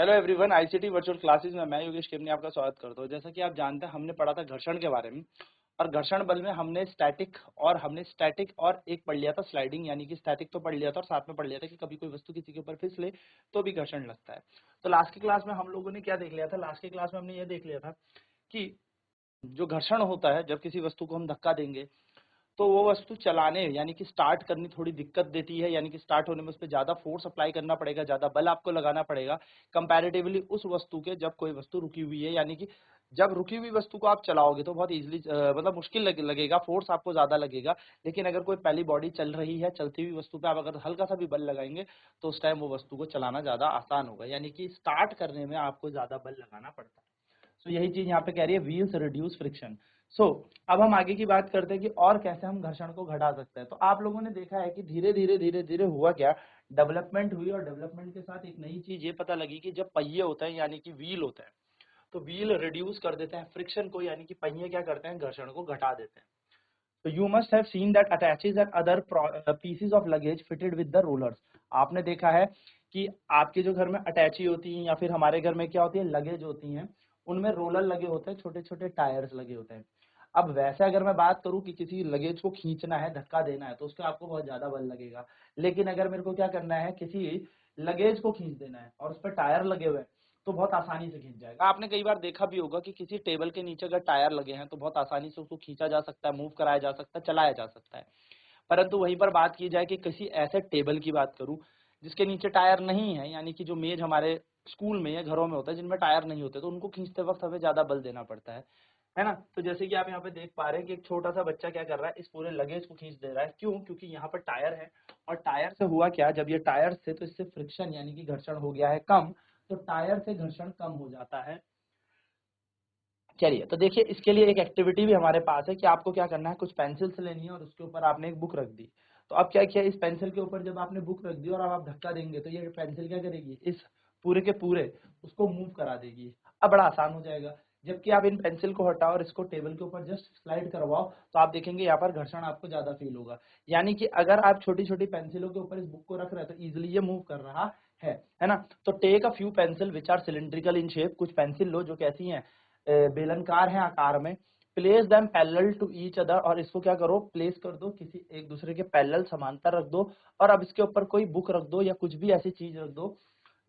Hello everyone, ICT virtual classes में मैं योगेश केमनी आपका स्वागत करता हूँ। जैसा कि आप जानते हैं, हमने पढ़ा था घर्षण के बारे में और घर्षण बल में हमने स्टैटिक और एक पढ़ लिया था स्लाइडिंग, यानी कि स्टैटिक तो पढ़ लिया था और साथ में पढ़ लिया था कि कभी कोई वस्तु किसी के ऊपर फिसले तो भी घर्षण लगता है। तो लास्ट की क्लास में हम लोगों ने क्या देख लिया था? लास्ट की क्लास में हमने ये देख लिया था कि जो घर्षण होता है, जब किसी वस्तु को हम धक्का देंगे तो वो वस्तु चलाने यानी कि स्टार्ट करनी थोड़ी दिक्कत देती है, यानी कि स्टार्ट होने में उस पर ज्यादा फोर्स अप्लाई करना पड़ेगा, ज्यादा बल आपको लगाना पड़ेगा कंपैरेटिवली उस वस्तु के जब कोई वस्तु रुकी हुई है। यानी कि जब रुकी हुई वस्तु को आप चलाओगे तो बहुत इजीली मतलब मुश्किल लगेगा, फोर्स आपको ज्यादा लगेगा। लेकिन अगर कोई पहली बॉडी चल रही है, चलती हुई वस्तु पे आप अगर हल्का सा भी बल लगाएंगे तो उस टाइम वो वस्तु को चलाना ज्यादा आसान होगा, यानी कि स्टार्ट करने में आपको ज्यादा बल लगाना पड़ता है। सो यही चीज यहाँ पे कह रही है, व्हील्स रिड्यूस फ्रिक्शन। सो अब हम आगे की बात करते हैं कि और कैसे हम घर्षण को घटा सकते हैं। तो आप लोगों ने देखा है कि धीरे धीरे हुआ क्या, डेवलपमेंट हुई और डेवलपमेंट के साथ एक नई चीज ये पता लगी कि जब पहिए होते हैं यानी कि व्हील होते हैं तो व्हील रिड्यूस कर देते हैं फ्रिक्शन को, यानी कि पहिए क्या करते हैं, घर्षण को घटा देते हैं। तो you must have seen that attaches and other pieces of luggage fitted with the rollers. आपने देखा है कि आपके जो घर में अटैची होती हैं या फिर हमारे घर में क्या होती है, लगेज होती हैं, उनमें रोलर लगे होते हैं, छोटे छोटे टायर्स लगे होते हैं। अब वैसे अगर मैं बात करूं कि किसी लगेज को खींचना है, धक्का देना है, तो उसका आपको बहुत ज्यादा बल लगेगा। लेकिन अगर मेरे को क्या करना है, किसी लगेज को खींच देना है और उस पर टायर लगे हुए हैं तो बहुत आसानी से खींच जाएगा। आपने कई बार देखा भी होगा कि किसी टेबल के नीचे अगर टायर लगे हैं तो बहुत आसानी से उसको खींचा जा सकता है, मूव कराया जा सकता है, चलाया जा सकता है। परंतु वहीं पर बात की जाए कि किसी ऐसे टेबल की बात करूं जिसके नीचे टायर नहीं है, यानी कि जो मेज हमारे स्कूल में या घरों में होता है जिनमें टायर नहीं होते, तो उनको खींचते वक्त हमें ज्यादा बल देना पड़ता है ना। तो जैसे कि आप यहाँ पे देख पा रहे हैं कि एक छोटा सा बच्चा क्या कर रहा है, इस पूरे लगेज को खींच दे रहा है। क्यों? क्योंकि यहाँ पर टायर है और टायर से हुआ क्या, जब ये टायर से तो इससे फ्रिक्शन यानी कि घर्षण हो गया है कम, तो टायर से घर्षण कम हो जाता है। चलिए, तो देखिए इसके लिए एक एक्टिविटी भी हमारे पास है कि आपको क्या करना है, कुछ पेंसिल्स लेनी है और उसके ऊपर आपने एक बुक रख दी। तो अब क्या किया, इस पेंसिल के ऊपर जब आपने बुक रख दी और अब आप धक्का देंगे तो ये पेंसिल क्या करेगी, इस पूरे के पूरे उसको मूव करा देगी। अब बड़ा आसान हो जाएगा। जबकि आप इन पेंसिल को हटाओ और इसको टेबल के ऊपर जस्ट स्लाइड करवाओ तो आप देखेंगे यहाँ पर घर्षण आपको ज्यादा फील होगा। यानी कि अगर आप छोटी छोटी पेंसिलों के ऊपर इस बुक को रख रहे हैं तो इजिली ये मूव कर रहा है ना। तो take a few pencil which are cylindrical in shape. कुछ पेंसिल लो जो कैसी हैं, बेलनकार है आकार में। Place them parallel to each other, और इसको क्या करो, प्लेस कर दो किसी एक दूसरे के पैरेलल, समांतर रख दो। और अब इसके ऊपर कोई बुक रख दो या कुछ भी ऐसी चीज रख दो,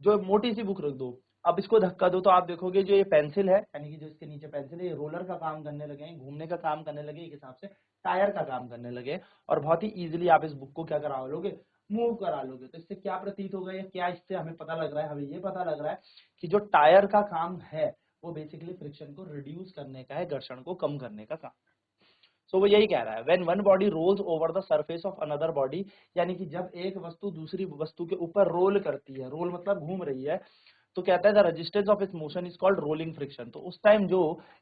जो मोटी सी बुक रख दो। अब इसको धक्का दो तो आप देखोगे जो ये पेंसिल है, यानी कि जो इसके नीचे पेंसिल है, ये रोलर का काम करने लगे हैं, घूमने का काम करने लगे, एक हिसाब से टायर का काम करने लगे। और बहुत ही इजीली आप इस बुक को क्या करा लोगे, मूव करा लोगे। तो इससे क्या प्रतीत होगा या क्या इससे हमें पता लग रहा है, हमें ये पता लग रहा है कि जो टायर का काम है वो बेसिकली फ्रिक्शन को रिड्यूस करने का है, घर्षण को कम करने का काम। सो वो यही कह रहा है, when one body rolls over the surface of another body, यानी कि जब एक वस्तु दूसरी वस्तु के ऊपर रोल करती है, रोल मतलब घूम रही है, तो कहता है the resistance of its motion is called rolling friction. तो उस टाइम जो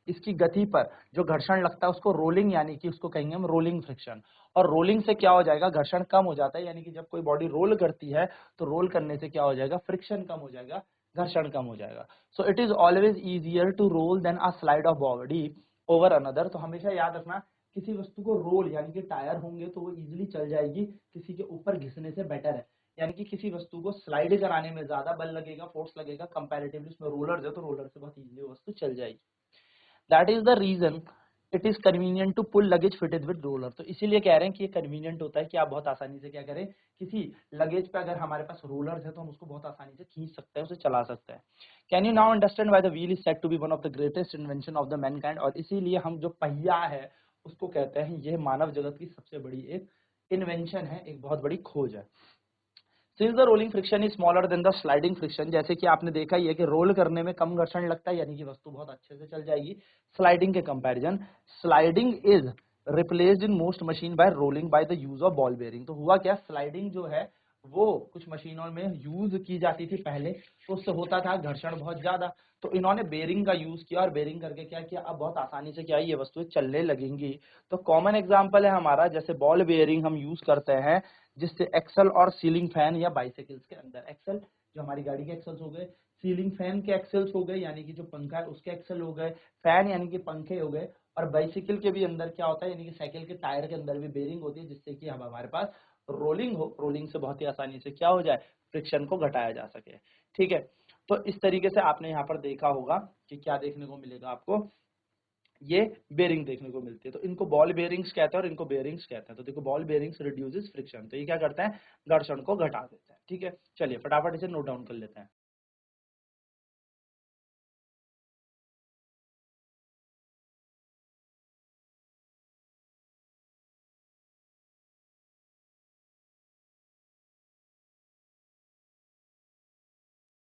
इसकी गति पर जो घर्षण लगता है उसको रोलिंग, यानी कि उसको कहेंगे हम रोलिंग फ्रिक्शन। और रोलिंग से क्या हो जाएगा, घर्षण कम हो जाता है। यानी कि जब कोई बॉडी रोल करती है तो रोल करने से क्या हो जाएगा, फ्रिक्शन कम हो जाएगा, घर्षण कम हो जाएगा। So it is always easier to roll than a slide of body over another. तो हमेशा याद रखना, किसी वस्तु को रोल यानी कि टायर होंगे तो वो इजीली चल जाएगी, किसी के ऊपर घिसने से बेटर है। यानी कि किसी वस्तु को स्लाइड कराने में ज्यादा बल लगेगा, फोर्स लगेगा, कंपैरेटिवली उसमें रोलर है तो रोलर से बहुत इजीली वस्तु चल जाएगी। That is the reason it is convenient to pull luggage fitted with roller. तो इसीलिए कह रहे हैं कि ये कन्वीनियंट होता है कि आप बहुत आसानी से क्या करें, किसी लगेज पे अगर हमारे पास रोलर है तो हम उसको बहुत आसानी से खींच सकते हैं, उसे चला सकते हैं। Can you now understand why the wheel is said to be one of the greatest invention of the mankind. और इसीलिए हम जो पहिया है उसको कहते हैं ये मानव जगत की सबसे बड़ी एक इन्वेंशन है, एक बहुत बड़ी खोज है। Since the rolling friction is smaller than the sliding friction, जैसे कि आपने देखा ही है कि रोल करने में कम घर्षण लगता है, यानी कि वस्तु बहुत अच्छे से चल जाएगी स्लाइडिंग के comparison. Sliding is replaced in most machine bye rolling by the use of ball bearing. तो हुआ क्या, स्लाइडिंग जो है वो कुछ मशीनों में यूज की जाती थी पहले, तो उससे होता था घर्षण बहुत ज्यादा। तो इन्होंने बेरिंग का यूज किया और बेरिंग करके क्या किया, अब बहुत आसानी से क्या ये वस्तुएं चलने लगेंगी। तो कॉमन एग्जांपल है हमारा, जैसे बॉल बेयरिंग हम यूज करते हैं जिससे एक्सल और सीलिंग फैन या बाइसाइकिल्स के अंदर, एक्सल जो हमारी गाड़ी के एक्सल्स हो गए, सीलिंग फैन के एक्सल्स हो गए यानी कि जो पंखा है उसके एक्सल हो गए, फैन यानी कि पंखे हो गए, और बाइसाइकिल के भी अंदर क्या होता है, यानी कि साइकिल के टायर के अंदर भी बेरिंग होती है, जिससे कि अब हमारे पास रोलिंग हो, रोलिंग से बहुत ही आसानी से क्या हो जाए, फ्रिक्शन को घटाया जा सके। ठीक है, तो इस तरीके से आपने यहाँ पर देखा होगा कि क्या देखने को मिलेगा आपको, ये बेरिंग देखने को मिलती है। तो इनको बॉल बेरिंग्स कहते हैं और इनको बेरिंग्स कहते हैं। तो देखो बॉल बेरिंग्स रिड्यूसेस फ्रिक्शन, तो ये क्या करते हैं, घर्षण को घटा देते हैं। ठीक है, चलिए फटाफट इसे नोट डाउन कर लेते हैं।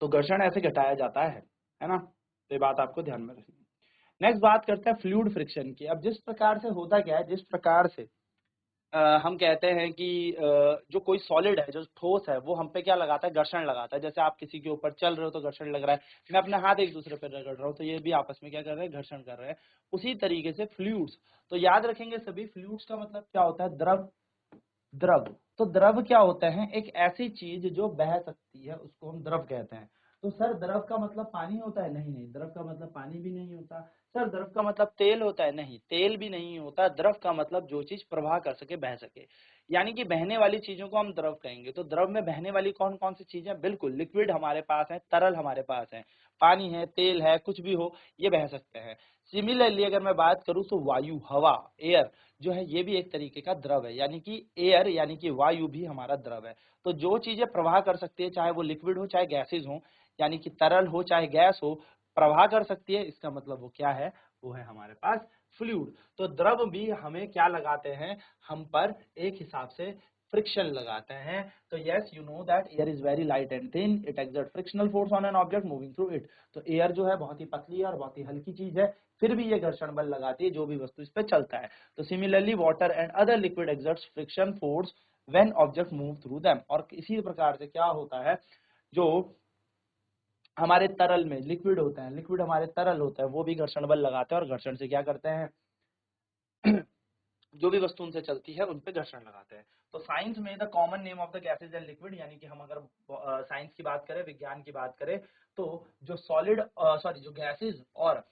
तो घर्षण ऐसे घटाया जाता है ना, तो ये बात आपको ध्यान में रखनी है। नेक्स्ट बात करते हैं फ्लूइड फ्रिक्शन की। अब जिस प्रकार से होता क्या है, जिस प्रकार से हम कहते हैं कि जो कोई सॉलिड है, जो ठोस है, वो हम पे क्या लगाता है, घर्षण लगाता है। जैसे आप किसी के ऊपर चल रहे हो तो घर्षण लग रहा है, मैं अपने हाथ एक दूसरे पर रगड़ रहा हूँ तो ये भी आपस में क्या कर रहे हैं, घर्षण कर रहे हैं। उसी तरीके से फ्लूइड्स, तो याद रखेंगे सभी, फ्लूइड्स का मतलब क्या होता है, द्रव। द्रव, तो द्रव क्या होता है, एक ऐसी चीज जो बह सकती है उसको हम द्रव कहते हैं। तो सर द्रव का मतलब पानी होता है, नहीं नहीं, द्रव का मतलब पानी भी नहीं होता। सर द्रव का मतलब तेल होता है, नहीं, तेल भी नहीं होता। द्रव का मतलब जो चीज प्रवाह कर सके, बह सके, यानी कि बहने वाली चीजों को हम द्रव कहेंगे। तो द्रव में बहने वाली कौन कौन सी चीजें, बिल्कुल लिक्विड हमारे पास है, तरल हमारे पास है, पानी है, तेल है, कुछ भी हो, ये बह सकते हैं। सिमिलरली अगर मैं बात करूं तो वायु, हवा, एयर जो है, ये भी एक तरीके का द्रव है, यानी कि एयर यानी कि वायु भी हमारा द्रव है। तो जो चीजें प्रवाह कर सकती है, चाहे वो लिक्विड हो चाहे गैसेज हो, यानी कि तरल हो चाहे गैस हो, प्रवाह कर सकती है, इसका मतलब वो क्या है, वो है हमारे पास फ्लूइड। तो द्रव भी हमें क्या लगाते हैं, हम पर एक हिसाब से फ्रिक्शन लगाते हैं। तो yes, you know that air is very light and thin, it exert frictional force on an object moving through it. तो एयर जो है बहुत ही पतली है और बहुत ही हल्की चीज है, फिर भी ये घर्षण बल लगाती है जो भी वस्तु इस पे चलता है। तो similarly water and other liquid exerts friction force when object move through them. और इसी प्रकार से क्या होता है, जो हमारे तरल में लिक्विड होते हैं, लिक्विड हमारे तरल होता है, वो भी घर्षण बल लगाते हैं और घर्षण से क्या करते हैं, जो भी वस्तु उनसे चलती है उन पे घर्षण लगाते हैं। तो साइंस में the common name of the gases and liquid, यानी कि हम अगर साइंस की बात करें, विज्ञान की बात करें, तो जो सॉलिड सॉरी जो गैसेज और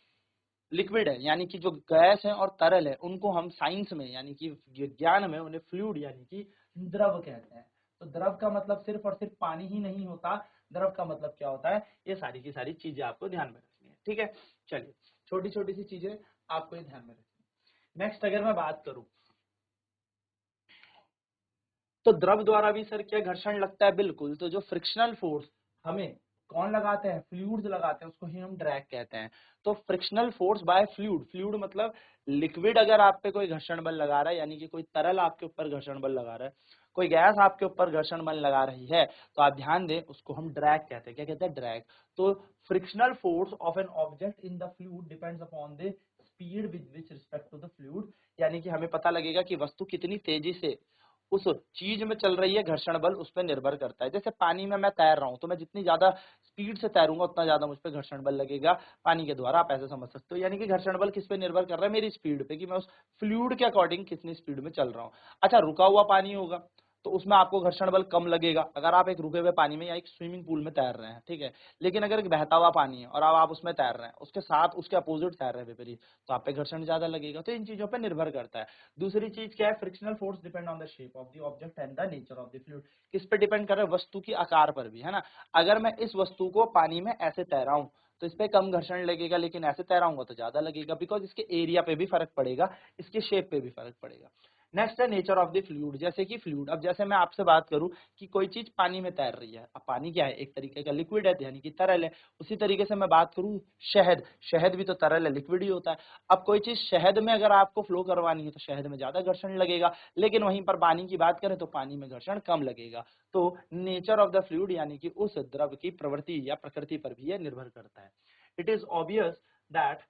लिक्विड है, यानी कि जो गैस है और तरल है, उनको हम साइंस में यानी कि विज्ञान में उन्हें फ्लूइड यानी कि द्रव कहते हैं। तो द्रव का मतलब सिर्फ और सिर्फ पानी ही नहीं होता, द्रव का मतलब क्या होता है, ये सारी की सारी चीजें आपको ध्यान में रखनी है। ठीक है, चलिए छोटी छोटी सी चीजें आपको ये ध्यान में रखनी है। नेक्स्ट अगर मैं बात करूं, तो द्रव द्वारा भी सर क्या घर्षण लगता है, बिल्कुल। तो जो फ्रिक्शनल फोर्स हमें कौन लगाते हैं, फ्लूइड्स लगाते हैं, उसको ही हम ड्रैग कहते हैं। तो frictional force by fluid, fluid मतलब लिक्विड अगर आप पे कोई घर्षण बल लगा रहा है, यानी कि कोई तरल आपके ऊपर घर्षण बल लगा रहा है, कोई गैस आपके ऊपर घर्षण बल लगा रही है, तो आप ध्यान दें उसको हम ड्रैग कहते हैं। क्या कहते हैं, ड्रैग। तो frictional force of an object in the fluid depends upon the speed with which respect to the fluid, यानी कि हमें पता लगेगा कि वस्तु कितनी तेजी से उस चीज में चल रही है, घर्षण बल उस पर निर्भर करता है। जैसे पानी में मैं तैर रहा हूं, तो मैं जितनी ज्यादा स्पीड से तैरूंगा उतना ज्यादा मुझ पर घर्षण बल लगेगा पानी के द्वारा, आप ऐसे समझ सकते हो। यानी कि घर्षण बल किस पे निर्भर कर रहा है, मेरी स्पीड पे, कि मैं उस फ्लूइड के अकॉर्डिंग कितनी स्पीड में चल रहा हूँ। अच्छा, रुका हुआ पानी होगा तो उसमें आपको घर्षण बल कम लगेगा, अगर आप एक रुके हुए पानी में या एक स्विमिंग पूल में तैर रहे हैं, ठीक है। लेकिन अगर एक बहता हुआ पानी है और अब आप उसमें तैर रहे हैं, उसके साथ उसके अपोजिट तैर रहे हैं विपरीत, तो आप पे घर्षण ज्यादा लगेगा। तो इन चीजों पर निर्भर करता है। दूसरी चीज क्या है, frictional force depend on the shape of the object and the nature of the fluid. किस पे डिपेंड कर रहा है, वस्तु की आकार पर भी, है ना। अगर मैं इस वस्तु को पानी में ऐसे तैराऊं तो इस पे कम घर्षण लगेगा, लेकिन ऐसे तैराऊंगा तो ज्यादा लगेगा, बिकॉज इसके एरिया पे भी फर्क पड़ेगा, इसके शेप पे भी फर्क पड़ेगा। नेक्स्ट है नेचर ऑफ द फ्लूइड। जैसे कि फ्लूइड, अब जैसे मैं आपसे बात करूं कि कोई चीज पानी में तैर रही है, अब पानी क्या है, एक तरीके का लिक्विड है, यानी कि तरल है। उसी तरीके से मैं बात करूं शहद, शहद भी तो तरल है, लिक्विड ही होता है। अब कोई चीज शहद में अगर आपको फ्लो करवानी है तो शहद में ज्यादा घर्षण लगेगा, लेकिन वहीं पर पानी की बात करें तो पानी में घर्षण कम लगेगा। तो नेचर ऑफ द फ्लूइड यानी कि उस द्रव की प्रवृत्ति या प्रकृति पर भी यह निर्भर करता है। It is obvious that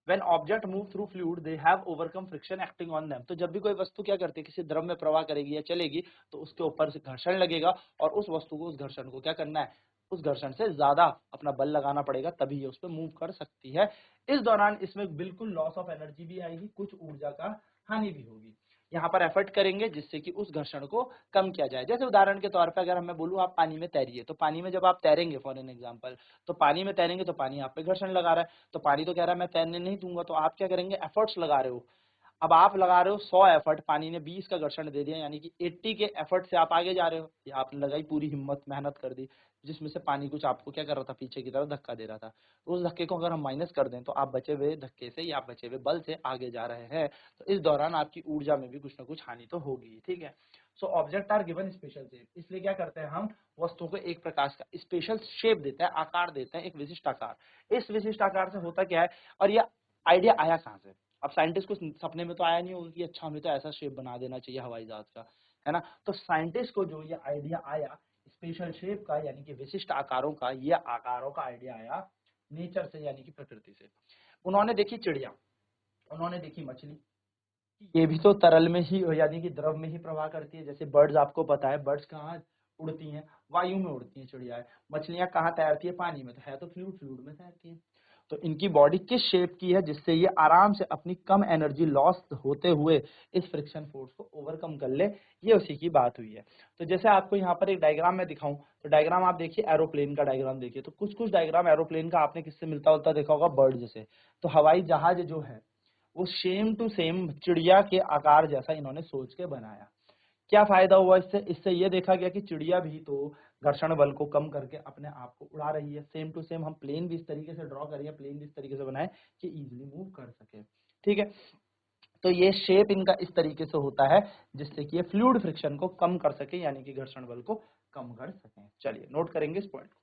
when object move through fluid they have overcome friction acting on them। तो जब भी कोई वस्तु क्या करती है, किसी द्रव में प्रवाह करेगी या चलेगी, तो उसके ऊपर से घर्षण लगेगा और उस वस्तु को, उस घर्षण को क्या करना है, उस घर्षण से ज्यादा अपना बल लगाना पड़ेगा, तभी ये उस पर मूव कर सकती है। इस दौरान इसमें बिल्कुल लॉस ऑफ एनर्जी भी आएगी, कुछ ऊर्जा का हानि भी होगी। यहाँ पर एफर्ट करेंगे जिससे कि उस घर्षण को कम किया जाए। जैसे उदाहरण के तौर पर अगर मैं बोलूँ आप पानी में तैरिए, तो पानी में जब आप तैरेंगे, फॉर एन एग्जाम्पल, तो पानी में तैरेंगे तो पानी आप पे घर्षण लगा रहा है, तो पानी तो कह रहा है मैं तैरने नहीं दूंगा, तो आप क्या करेंगे, एफर्ट्स लगा रहे हो। अब आप लगा रहे हो 100 एफर्ट, पानी ने 20 का घर्षण दे दिया, यानी कि 80 के एफर्ट से आप आगे जा रहे हो। या आपने लगाई पूरी हिम्मत, मेहनत कर दी, जिसमें से पानी कुछ आपको क्या कर रहा था, पीछे की तरफ धक्का दे रहा था। तो उस धक्के को अगर हम माइनस कर दें तो आप बचे हुए धक्के से या बचे हुए बल से आगे जा रहे हैं। तो इस दौरान आपकी ऊर्जा में भी कुछ ना कुछ हानि तो होगी, ठीक है। So object are given special shape, इसलिए क्या करते हैं हम, वस्तु को एक प्रकार का स्पेशल शेप देते हैं, आकार देते हैं, एक विशिष्ट आकार। इस विशिष्ट आकार से होता क्या है, और ये आइडिया आया कहाँ से? अब साइंटिस्ट को सपने में तो आया नहीं होगा कि अच्छा हमें तो ऐसा शेप बना देना चाहिए हवाई जहाज का, है ना। तो साइंटिस्ट को जो ये आइडिया आया स्पेशल शेप का, यानी कि विशिष्ट आकारों का, ये आकारों का आइडिया आया नेचर से, यानी कि प्रकृति से। उन्होंने देखी चिड़िया, उन्होंने देखी मछली, ये भी तो तरल में ही यानी कि द्रव में ही प्रवाह करती है। जैसे बर्ड्स, आपको पता है बर्ड्स कहाँ उड़ती हैं, वायु में उड़ती हैं चिड़ियाएं। मछलियां कहाँ तैरती है, पानी में, तो है तो फ्लूइड, फ्लूइड में तैरती है। तो इनकी बॉडी किस शेप की है जिससे ये आराम से अपनी कम एनर्जी लॉस होते हुए इस फ्रिक्शन फोर्स को ओवरकम कर ले, ये उसी की बात हुई है। तो जैसे आपको यहाँ पर एक डायग्राम में दिखाऊं, तो डायग्राम आप देखिए, एरोप्लेन का डायग्राम देखिए, तो कुछ कुछ डायग्राम एरोप्लेन का आपने किससे मिलता जुलता देखा होगा, बर्ड जैसे। तो हवाई जहाज जो है वो सेम टू सेम चिड़िया के आकार जैसा इन्होंने सोच के बनाया। क्या फायदा हुआ इससे? इससे ये देखा गया कि चिड़िया भी तो घर्षण बल को कम करके अपने आप को उड़ा रही है। सेम टू सेम हम प्लेन भी इस तरीके से ड्रॉ करिए, प्लेन भी इस तरीके से बनाए कि इजीली मूव कर सके, ठीक है। तो ये शेप इनका इस तरीके से होता है जिससे कि ये फ्लूइड फ्रिक्शन को कम कर सके, यानी कि घर्षण बल को कम कर सके। चलिए नोट करेंगे इस पॉइंट को।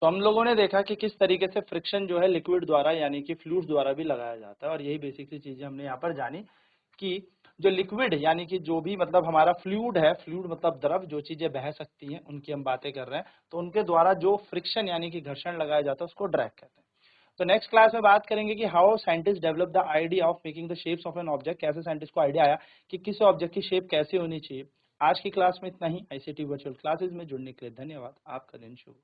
तो हम लोगों ने देखा कि किस तरीके से फ्रिक्शन जो है लिक्विड द्वारा यानी कि फ्लूइड द्वारा भी लगाया जाता है, और यही बेसिक सी चीजें हमने यहाँ पर जानी कि जो लिक्विड यानी कि जो भी मतलब हमारा फ्लूइड है, फ्लूइड मतलब द्रव, जो चीजें बह सकती हैं उनकी हम बातें कर रहे हैं, तो उनके द्वारा जो फ्रिक्शन यानी कि घर्षण लगाया जाता है उसको ड्रैग कहते हैं। तो नेक्स्ट क्लास में बात करेंगे कि how scientist develop the idea of making the shapes of an object, कैसे साइंटिस्ट को आइडिया आया कि किस ऑब्जेक्ट की शेप कैसे होनी चाहिए। आज की क्लास में इतना ही। आईसीटी वर्चुअल क्लासेस में जुड़ने के लिए धन्यवाद। आपका दिन शुभ।